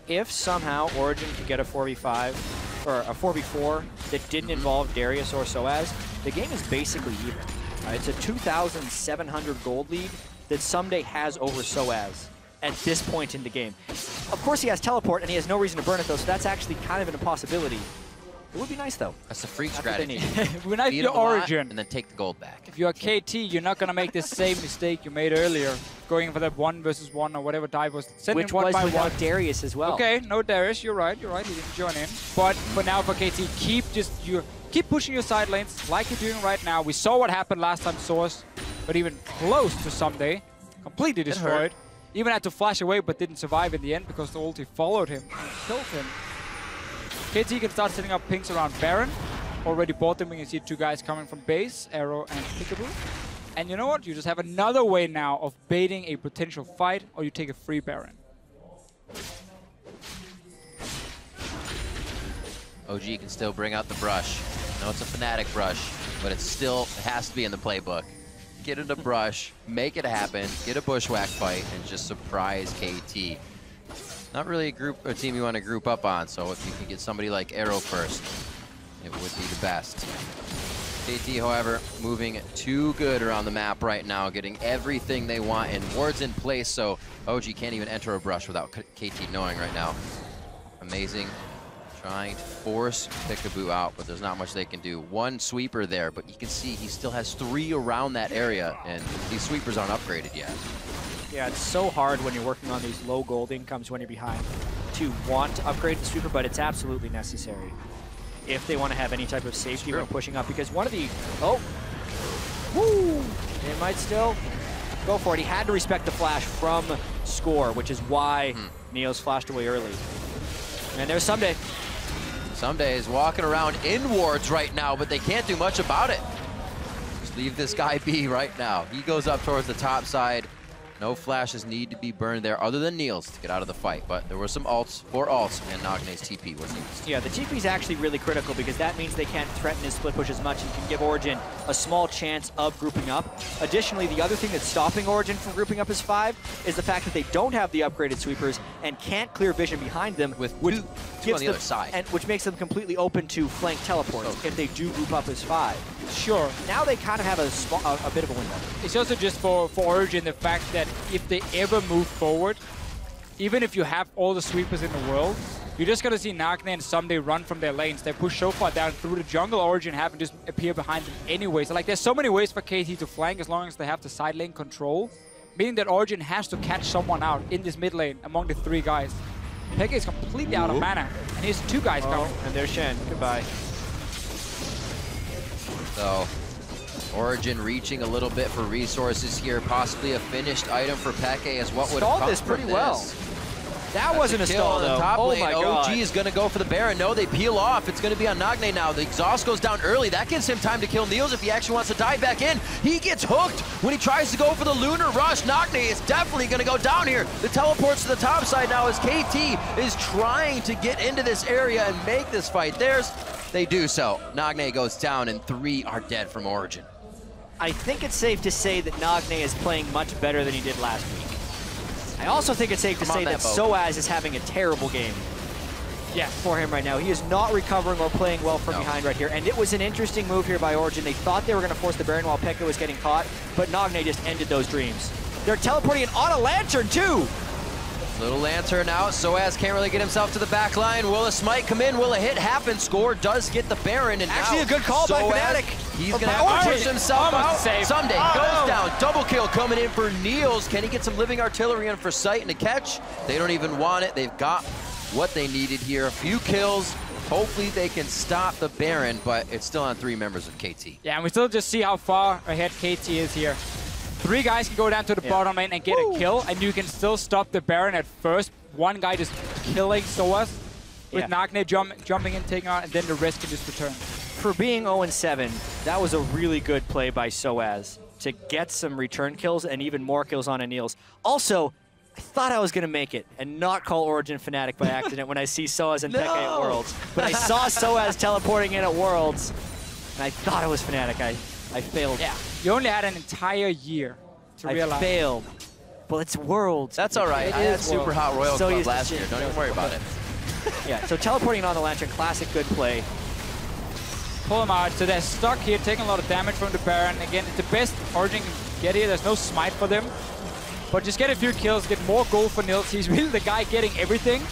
If somehow Origen could get a 4v5 or a 4v4 that didn't involve Darius or Soaz, the game is basically even. It's a 2,700 gold lead that Someday has over Soaz at this point in the game. Of course he has teleport and he has no reason to burn it though, so that's actually kind of an impossibility. It would be nice, though. That's a freak That's what they strategy. need. When I Beat feel him a lot Origin, and then take the gold back. if you're a KT, you're not gonna make the same mistake you made earlier, going for that 1 versus 1 or whatever dive was. Sending Which one was by without one. Darius as well. Okay, no Darius, you're right, he didn't join in. But for now, for KT, keep pushing your side lanes like you're doing right now. We saw what happened last time Source, but even close to Someday, completely destroyed. Even had to flash away, but didn't survive in the end because the ulti followed him and killed him. KT can start setting up pings around Baron. Already bought them. We can see 2 guys coming from base, Arrow and Peekaboo. And you know what? You just have another way now of baiting a potential fight, or you take a free Baron. OG can still bring out the brush. I know it's a Fnatic brush, but it has to be in the playbook. Get in the brush, make it happen, get a bushwhack fight, and just surprise KT. Not really a team you want to group up on, so if you can get somebody like Arrow first, it would be the best. KT, however, moving too good around the map right now, getting everything they want, and wards in place, so OG can't even enter a brush without KT knowing right now. Amazing. Trying to force Peekaboo out, but there's not much they can do. 1 sweeper there, but you can see he still has 3 around that area, and these sweepers aren't upgraded yet. Yeah, it's so hard when you're working on these low gold incomes when you're behind to want to upgrade the sweeper, but it's absolutely necessary if they want to have any type of safety when pushing up, because one of the... Oh! Woo! It might still go for it. He had to respect the flash from Score, which is why Neos flashed away early. And there's Someday. Someday is walking around in wards right now, but they can't do much about it. Just leave this guy be right now. He goes up towards the top side. No flashes need to be burned there other than Niels to get out of the fight, but there were some ults, 4 ults, and Nagne's TP was used. Yeah, the TP is actually really critical because that means they can't threaten his split push as much and can give Origen a small chance of grouping up. Additionally, the other thing that's stopping Origen from grouping up as 5 is the fact that they don't have the upgraded sweepers and can't clear vision behind them, With two on the other side. And which makes them completely open to flank teleports if they do group up as 5. Sure. Now they kind of have a bit of a window. It's also just for Origin the fact that if they ever move forward, even if you have all the sweepers in the world, you're just going to see Nagne and Someday run from their lanes. They push so far down through the jungle, Origin have and just appear behind them anyway. So like there's so many ways for KT to flank as long as they have the side lane control, meaning that Origin has to catch someone out in this mid lane among the 3 guys. Peke is completely out of mana, and here's 2 guys coming. And there's Shen. Goodbye. So, Origin reaching a little bit for resources here, possibly a finished item for Peke as what would Stalled this pretty well. That wasn't a stall, though. Top oh lane. my god. OG is going to go for the Baron. No, they peel off. It's going to be on Nagne now. The exhaust goes down early. That gives him time to kill Niels if he actually wants to dive back in. He gets hooked when he tries to go for the Lunar Rush. Nagne is definitely going to go down here. The teleports to the top side now as KT is trying to get into this area and make this fight theirs. They do so. Nagne goes down and 3 are dead from Origin. I think it's safe to say that Nagne is playing much better than he did last week. I also think it's safe to say that Soaz is having a terrible game for him right now. He is not recovering or playing well from behind right here. And it was an interesting move here by Origen. They thought they were going to force the Baron while Pekka was getting caught, but Nagne just ended those dreams. They're teleporting in on a Lantern, too! Little Lantern out. Soaz can't really get himself to the back line. Will a smite come in? Will a hit happen? Score does get the Baron. And actually now a good call by Fnatic. He's going to have to push himself out. Someday goes down. Double kill coming in for Niels. Can he get some living artillery in for sight and a catch? They don't even want it. They've got what they needed here. A few kills. Hopefully they can stop the Baron, but it's still on 3 members of KT. Yeah, and we still just see how far ahead KT is here. 3 guys can go down to the bottom lane and get a kill, and you can still stop the Baron at first. 1 guy just killing Soaz with Nagne jumping in, taking out, and then the rest can just return. For being 0-7, that was a really good play by Soaz to get some return kills and even more kills on Niels. Also, I thought I was going to make it and not call Origen Fnatic by accident when I see Soaz and Peke at Worlds. But I saw Soaz teleporting in at Worlds, and I thought it was Fnatic. I failed. Yeah, you only had an entire year to realize. I failed. Well, it's Worlds. That's all right. I had Super Hot Royal Club last year. Don't even worry about it. Yeah, so teleporting on the Lantern, classic good play. Pull them out. So they're stuck here, taking a lot of damage from the Baron. Again, it's the best Origen can get here. There's no smite for them. But just get a few kills, get more gold for Niels. He's really the guy getting everything.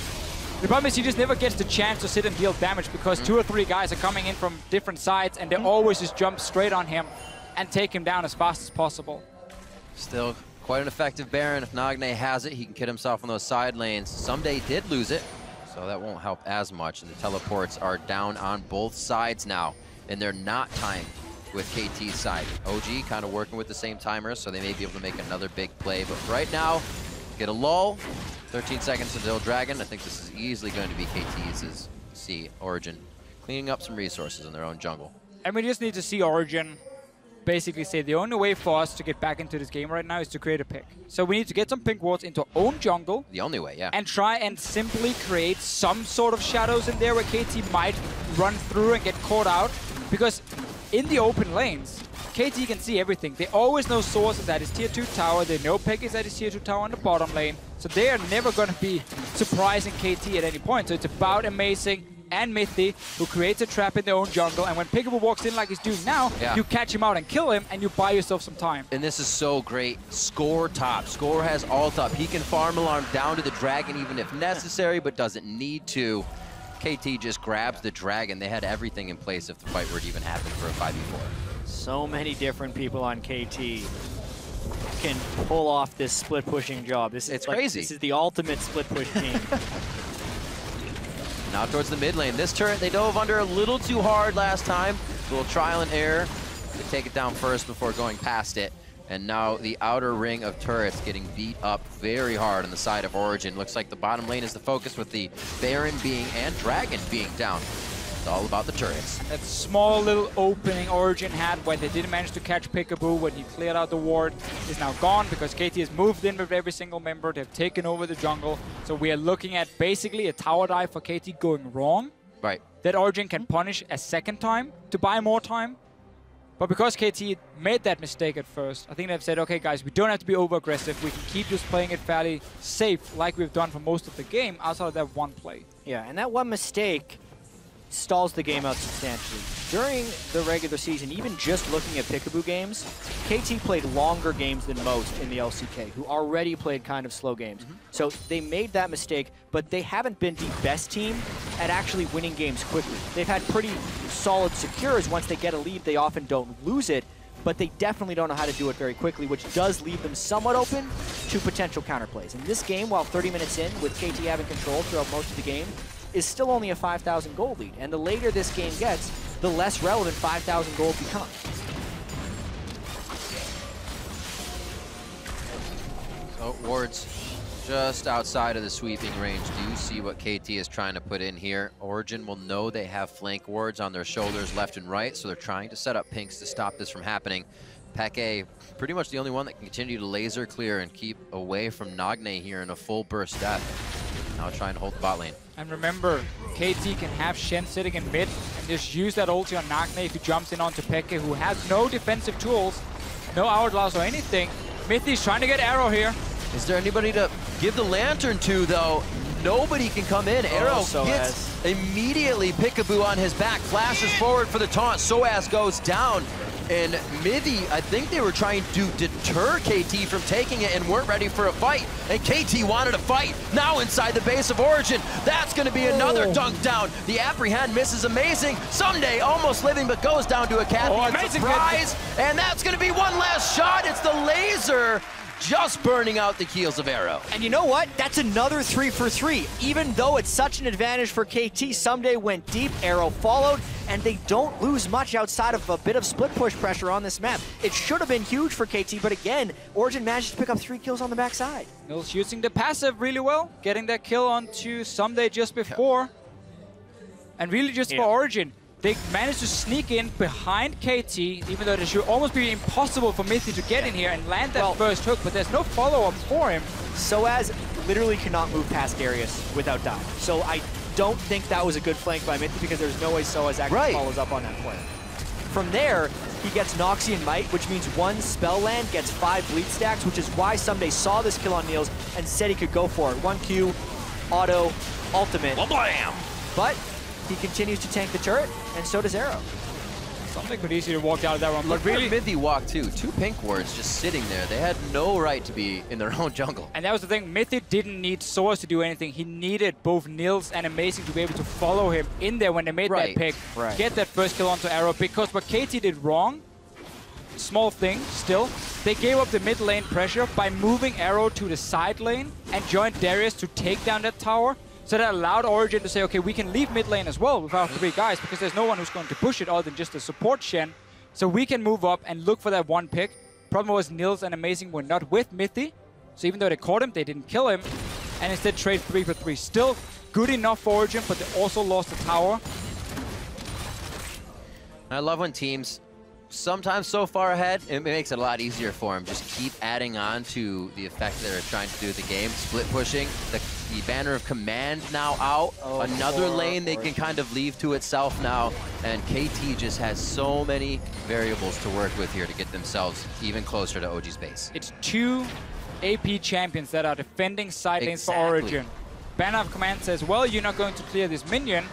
The problem is he just never gets the chance to sit and deal damage because 2 or 3 guys are coming in from different sides and they always just jump straight on him and take him down as fast as possible. Still quite an effective Baron. If Nagne has it, he can kid himself on those side lanes. Someday did lose it, so that won't help as much. And the teleports are down on both sides now, and they're not timed with KT's side. OG kind of working with the same timers, so they may be able to make another big play. But right now, get a lull. 13 seconds until Dragon. I think this is easily going to be KT's Origen cleaning up some resources in their own jungle. And we just need to see Origen basically say the only way for us to get back into this game right now is to create a pick. So we need to get some pink wards into our own jungle. The only way, yeah. And try and simply create some sort of shadows in there where KT might run through and get caught out. Because in the open lanes, KT can see everything. They always know Source is at his tier 2 tower. They know Peg is at his tier 2 tower on the bottom lane. So they are never going to be surprising KT at any point. So it's about Amazing and Mithy, who creates a trap in their own jungle. And when Peekaboo walks in like he's doing now, you catch him out and kill him, and you buy yourself some time. And this is so great. Score top. Score has ult up. He can farm alarm down to the Dragon even if necessary, but doesn't need to. KT just grabs the Dragon. They had everything in place if the fight were to even happen for a 5v4. So many different people on KT can pull off this split pushing job. It's like, crazy. This is the ultimate split push team. Now towards the mid lane. This turret, they dove under a little too hard last time. A little trial and error. They take it down first before going past it. And now the outer ring of turrets getting beat up very hard on the side of Origen. Looks like the bottom lane is the focus with the Baron being and Dragon being down. It's all about the turrets. That small little opening Origen had where they didn't manage to catch Peekaboo when he cleared out the ward is now gone because KT has moved in with every single member. They've taken over the jungle. So we are looking at basically a tower dive for KT going wrong. Right. That Origen can punish a second time to buy more time. But because KT made that mistake at first, I think they've said, okay, guys, we don't have to be over-aggressive. We can keep just playing it fairly safe like we've done for most of the game outside of that one play. Yeah, and that one mistake stalls the game out substantially. During the regular season, even just looking at Peekaboo games, KT played longer games than most in the LCK, who already played kind of slow games. So they made that mistake, but they haven't been the best team at actually winning games quickly. They've had pretty solid secures. Once they get a lead, they often don't lose it, but they definitely don't know how to do it very quickly, which does leave them somewhat open to potential counterplays. In this game, while 30 minutes in, with KT having control throughout most of the game, is still only a 5,000 gold lead. And the later this game gets, the less relevant 5,000 gold becomes. So wards just outside of the sweeping range. Do you see what KT is trying to put in here? Origen will know they have flank wards on their shoulders left and right, so they're trying to set up pinks to stop this from happening. Peke, pretty much the only one that can continue to laser clear and keep away from Nagne here in a full burst death. Now trying to hold the bot lane. And remember, KT can have Shen sitting in mid and just use that ulti on Nagne if he jumps in onto Peke, who has no defensive tools, no hourglass or anything. Mithy's trying to get Arrow here. Is there anybody to give the lantern to, though? Nobody can come in. Arrow gets immediately Peekaboo on his back, flashes forward for the taunt. Soaz goes down. And Mithy, I think they were trying to deter KT from taking it and weren't ready for a fight. And KT wanted a fight. Now inside the base of Origen. That's going to be another dunk down. The apprehend misses Amazing. Someday almost living, but goes down to a Cathy surprise. And that's going to be one last shot. It's the laser just burning out the keels of Arrow. And you know what? That's another 3 for 3. Even though it's such an advantage for KT, Someday went deep, Arrow followed, and they don't lose much outside of a bit of split push pressure on this map. It should have been huge for KT, but again, Origen managed to pick up 3 kills on the backside. Nils using the passive really well, getting that kill onto Someday just before. And really just for Origen, they managed to sneak in behind KT, even though it should almost be impossible for Mithy to get in here and land that first hook, but there's no follow-up for him. Soaz literally cannot move past Darius without dying. So I don't think that was a good flank by Mithy because there's no way Soaz actually follows up on that play. From there, he gets Noxie and Might, which means one spell land gets 5 bleed stacks, which is why Someday saw this kill on Niels and said he could go for it. 1Q, auto, ultimate. Blam! But he continues to tank the turret, and so does Arrow. Something could easily walk out of that one, Look but really... where Mithy walked too. 2 pink wards just sitting there. They had no right to be in their own jungle. And that was the thing, Mythic didn't need Source to do anything. He needed both Nils and Amazing to be able to follow him in there when they made that pick. Get that first kill onto Arrow, because what KT did wrong, small thing still, they gave up the mid lane pressure by moving Arrow to the side lane and joined Darius to take down that tower. So that allowed Origen to say, okay, we can leave mid lane as well with our 3 guys, because there's no one who's going to push it other than just the support Shen. So we can move up and look for that one pick. Problem was Nils and Amazing were not with Mithy. So even though they caught him, they didn't kill him. And instead trade 3 for 3. Still good enough for Origen, but they also lost the tower. I love when teams, sometimes so far ahead, it makes it a lot easier for them. Just keep adding on to the effect they're trying to do with the game. Split pushing, the banner of command now out. Another lane they can kind of leave to itself now. And KT just has so many variables to work with here to get themselves even closer to OG's base. It's 2 AP champions that are defending side lanes for Origen. Banner of command says, well, you're not going to clear this minion.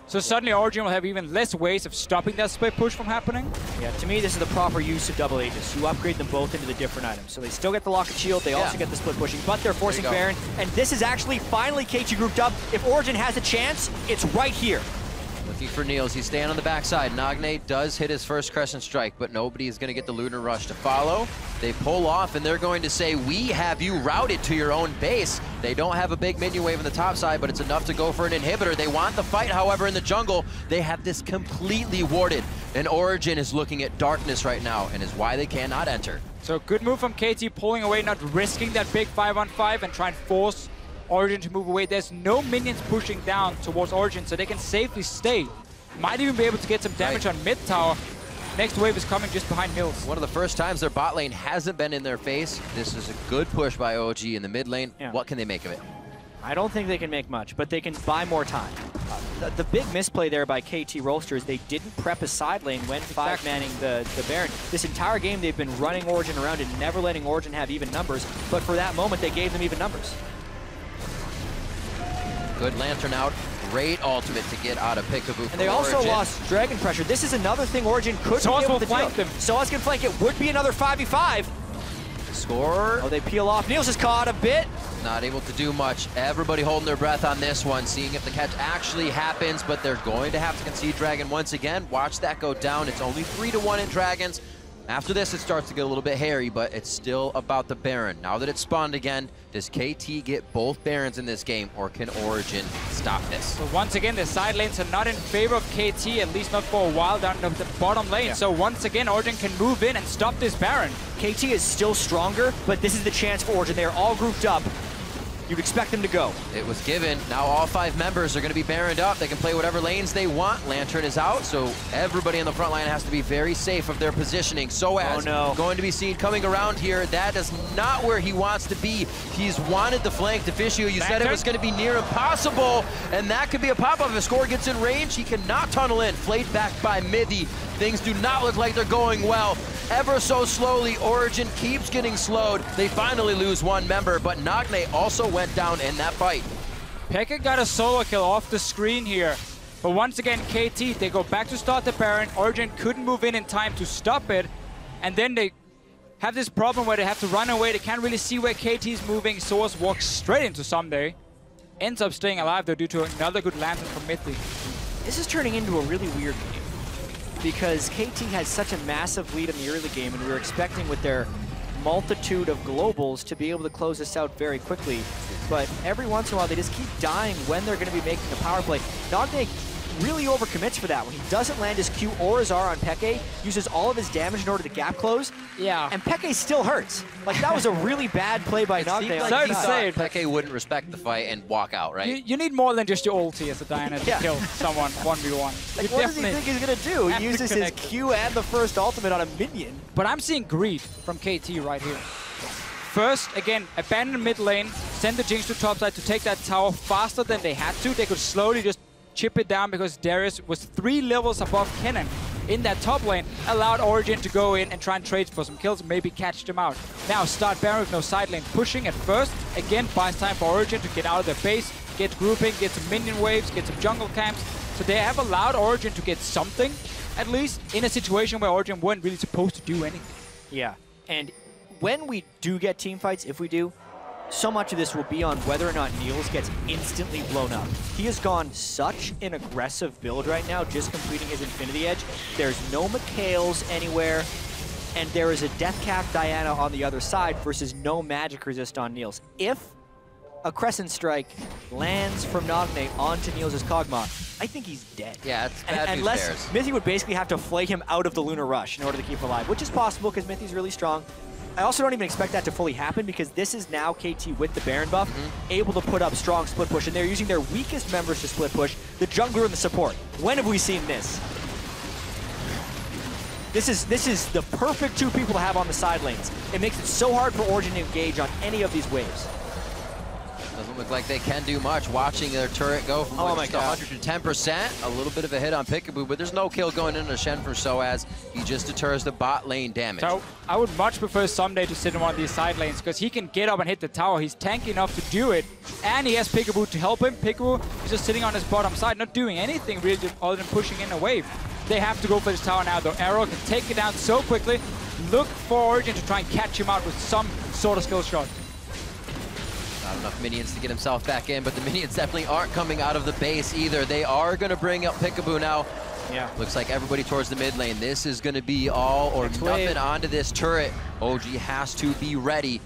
So suddenly Origen will have even less ways of stopping that split push from happening. Yeah, to me, this is the proper use of double Aegis. You upgrade them both into the different items. So they still get the Locket Shield, they also get the split pushing, but they're forcing Baron. And this is actually finally KT grouped up. If Origen has a chance, it's right here. Looking for Niels, he's staying on the backside. Nagne does hit his first Crescent Strike, but nobody is going to get the Lunar Rush to follow. They pull off, and they're going to say, we have you routed to your own base. They don't have a big minion wave on the top side, but it's enough to go for an inhibitor. They want the fight, however, in the jungle. They have this completely warded, and Origen is looking at darkness right now, and is why they cannot enter. So good move from KT, pulling away, not risking that big 5-on-5, and try and force Origen to move away. There's no minions pushing down towards Origen, so they can safely stay. Might even be able to get some damage on mid tower. Next wave is coming just behind Nils. One of the first times their bot lane hasn't been in their face. This is a good push by OG in the mid lane. What can they make of it? I don't think they can make much, but they can buy more time. The big misplay there by KT Rolster is they didn't prep a side lane when 5-manning the Baron. This entire game they've been running Origen around and never letting Origen have even numbers, but for that moment they gave them even numbers. Good Lantern out. Great ultimate to get out of Peekaboo. And they also lost Dragon Pressure. This is another thing Origen could be able to flank them. Soaz can flank it. Would be another 5v5. Score. Oh, they peel off. Niels is caught a bit. Not able to do much. Everybody holding their breath on this one, seeing if the catch actually happens, but they're going to have to concede Dragon once again. Watch that go down. It's only 3-1 in Dragons. After this, it starts to get a little bit hairy, but it's still about the Baron. Now that it's spawned again, does KT get both Barons in this game, or can Origen stop this? So once again, the side lanes are not in favor of KT, at least not for a while down the bottom lane. So once again, Origen can move in and stop this Baron. KT is still stronger, but this is the chance for Origen. They are all grouped up. You'd expect them to go. It was given. Now all 5 members are going to be Baroned up. They can play whatever lanes they want. Lantern is out, so everybody in the front line has to be very safe of their positioning. Soaz going to be seen coming around here. That is not where he wants to be. He's wanted the flank to Fishu. You said it was going to be near impossible, and that could be a pop-up. If Score gets in range, he cannot tunnel in. Flayed back by Mithy. Things do not look like they're going well. Ever so slowly, Origen keeps getting slowed. They finally lose 1 member, but Nagne also went down in that fight. Pekka got a solo kill off the screen here. But once again, KT, they go back to start the Baron. Origen couldn't move in time to stop it. And then they have this problem where they have to run away. They can't really see where KT's moving. Source walks straight into Someday. Ends up staying alive, though, due to another good lantern from Mithy. This is turning into a really weird game, because KT has such a massive lead in the early game, and we were expecting with their multitude of globals to be able to close this out very quickly. But every once in a while, they just keep dying when they're going to be making a power play. Nagne really overcommits for that. When he doesn't land his Q or his R on Peke, uses all of his damage in order to gap close. Yeah. And Peke still hurts. Like, that was a really bad play by Nagne. Like he thought Peke wouldn't respect the fight and walk out, right? You need more than just your ulti as a Diana to kill someone 1v1. Like, what does he think he's going to do? He uses his Q and the first ultimate on a minion. But I'm seeing greed from KT right here. First, again, abandon mid lane, send the Jinx to topside to take that tower faster than they had to. They could slowly just chip it down because Darius was 3 levels above Kennen in that top lane, allowed Origen to go in and try and trade for some kills, maybe catch them out. Now start Baron with no side lane pushing at first. Again, buys time for Origen to get out of their base, get grouping, get some minion waves, get some jungle camps, So they have allowed Origen to get something, at least, in a situation where Origen weren't really supposed to do anything. Yeah, and when we do get team fights, if we do, so much of this will be on whether or not Niels gets instantly blown up. He has gone such an aggressive build right now, just completing his Infinity Edge. There's no Mikhails anywhere, and there is a Death Cap Diana on the other side versus no magic resist on Niels. If a Crescent Strike lands from Nagne onto Niels' Kog'Maw, I think he's dead. Yeah, it's bad news unless bears. Mithy would basically have to flay him out of the Lunar Rush in order to keep him alive, which is possible because Mithy's really strong. I also don't even expect that to fully happen because this is now KT with the Baron buff, able to put up strong split push, and they're using their weakest members to split push, the jungler and the support. When have we seen this? This is the perfect two people to have on the side lanes. It makes it so hard for Origen to engage on any of these waves. Doesn't look like they can do much. Watching their turret go from just 110%. A little bit of a hit on Peekaboo, but there's no kill going into Shen from Soaz. He just deters the bot lane damage. So I would much prefer Someday to sit in one of these side lanes because he can get up and hit the tower. He's tanky enough to do it, and he has Peekaboo to help him. Peekaboo is just sitting on his bottom side, not doing anything really other than pushing in a wave. They have to go for this tower now, though. Arrow can take it down so quickly. Look for Origen to try and catch him out with some sort of skill shot. Not enough minions to get himself back in, but the minions definitely aren't coming out of the base either. They are going to bring up Peekaboo now. Yeah. Looks like everybody towards the mid lane. This is going to be all or nothing onto this turret. OG has to be ready.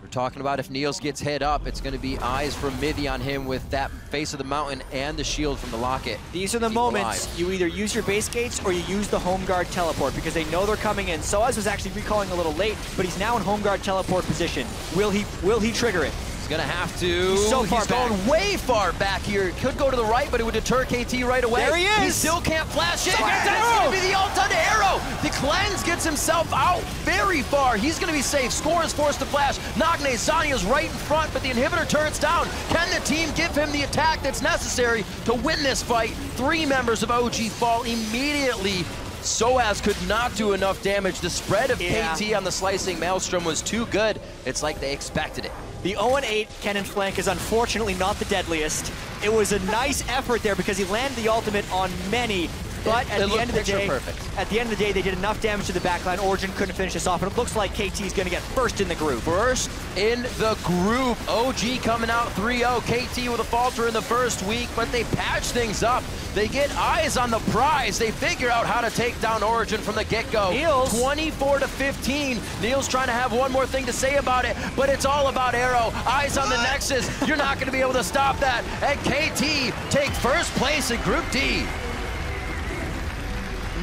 We're talking about if Niels gets hit up, it's going to be eyes from Mithy on him with that face of the mountain and the shield from the locket. These are the moments you either use your base gates or you use the home guard teleport because they know they're coming in. Soaz was actually recalling a little late, but he's now in home guard teleport position. Will he trigger it? He's gonna have to. He's so far back. Going way far back here. Could go to the right, but it would deter KT right away. There he is. He still can't flash in. That's gonna be the ult on the Arrow. The cleanse gets himself out very far. He's gonna be safe. Score is forced to flash. Nagne, Zanya's right in front, but the inhibitor turret's down. Can the team give him the attack that's necessary to win this fight? 3 members of OG fall immediately. Soaz could not do enough damage. The spread of KT on the slicing Maelstrom was too good. It's like they expected it. The 0-8 cannon flank is unfortunately not the deadliest. It was a nice effort there because he landed the ultimate on many, but at the end of the day, they did enough damage to the backline. Origen couldn't finish this off, and it looks like KT is going to get first in the group. First in the group. OG coming out 3-0. KT with a falter in the first week, but they patch things up. They get eyes on the prize. They figure out how to take down Origen from the get-go. Niels. 24-15. Niels trying to have one more thing to say about it, but it's all about Arrow. Eyes on the Nexus. You're not going to be able to stop that. And KT take first place in Group D.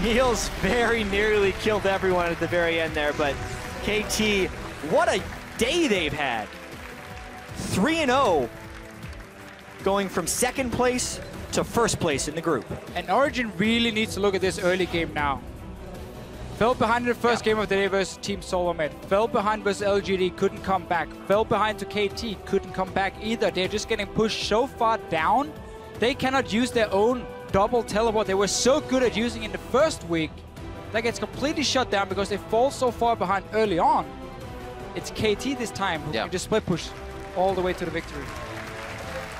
Niels very nearly killed everyone at the very end there, but KT, what a day they've had. 3-0, going from second place to first place in the group. And Origen really needs to look at this early game now. Fell behind in the first game of the day versus Team Solomed. Fell behind versus LGD, couldn't come back. Fell behind to KT, couldn't come back either. They're just getting pushed so far down, they cannot use their own double teleport they were so good at using in the first week. That gets completely shut down because they fall so far behind early on. It's KT this time who can just split push all the way to the victory.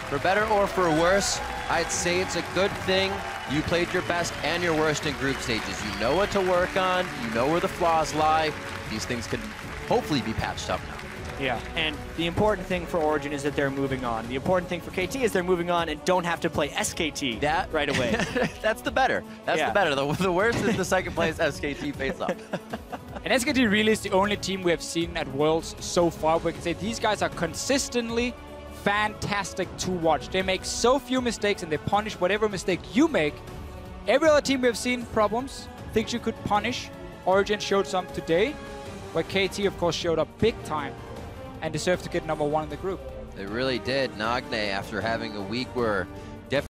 For better or for worse, I'd say it's a good thing you played your best and your worst in group stages. You know what to work on, you know where the flaws lie. These things can hopefully be patched up now. Yeah, and the important thing for Origen is that they're moving on. The important thing for KT is they're moving on and don't have to play SKT right away. That's the better. That's the better. The worst is the second place SKT face-off. And SKT really is the only team we have seen at Worlds so far. We can say these guys are consistently fantastic to watch. They make so few mistakes and they punish whatever mistake you make. Every other team we have seen problems, things you could punish. Origen showed some today, where KT of course showed up big time and deserved to get #1 in the group. They really did. Nagne, after having a week where